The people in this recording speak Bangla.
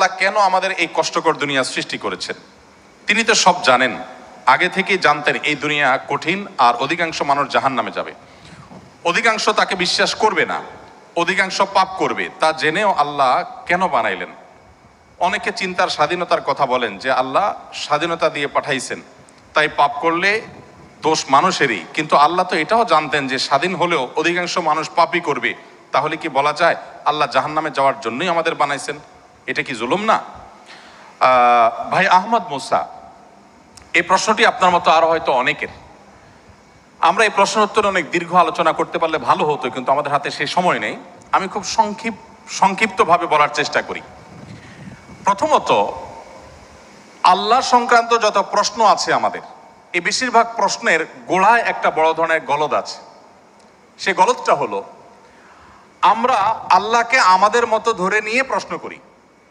আল্লাহ কেন আমাদের এই কষ্টকর দুনিয়া সৃষ্টি করেছেন? তিনি তো সব জানেন, আগে থেকেই জানতেন এই দুনিয়া কঠিন আর অধিকাংশ মানুষ জাহান্নামে যাবে, অধিকাংশ তাকে বিশ্বাস করবে না, অধিকাংশ পাপ করবে। তা জেনেও আল্লাহ কেন বানাইলেন? অনেকে চিন্তার স্বাধীনতার কথা বলেন যে আল্লাহ স্বাধীনতা দিয়ে পাঠাইছেন, তাই পাপ করলে দোষ মানুষেরই। কিন্তু আল্লাহ তো এটাও জানতেন যে স্বাধীন হলেও অধিকাংশ মানুষ পাপই করবে। তাহলে কি বলা যায় আল্লাহ জাহান্নামে যাওয়ার জন্যই আমাদের বানাইছেন? এটা কি জুলুম না? ভাই আহমদ মুসা, এই প্রশ্নটি আপনার মতো আরো হয়তো অনেকের। আমরা এই প্রশ্ন উত্তরে অনেক দীর্ঘ আলোচনা করতে পারলে ভালো হতো, কিন্তু আমাদের হাতে সেই সময় নেই। আমি খুব সংক্ষিপ্তভাবে বলার চেষ্টা করি। প্রথমত, আল্লাহ সংক্রান্ত যত প্রশ্ন আছে আমাদের, এই বেশিরভাগ প্রশ্নের গোড়ায় একটা বড় ধরনের গলদ আছে। সে গলদটা হলো আমরা আল্লাহকে আমাদের মতো ধরে নিয়ে প্রশ্ন করি।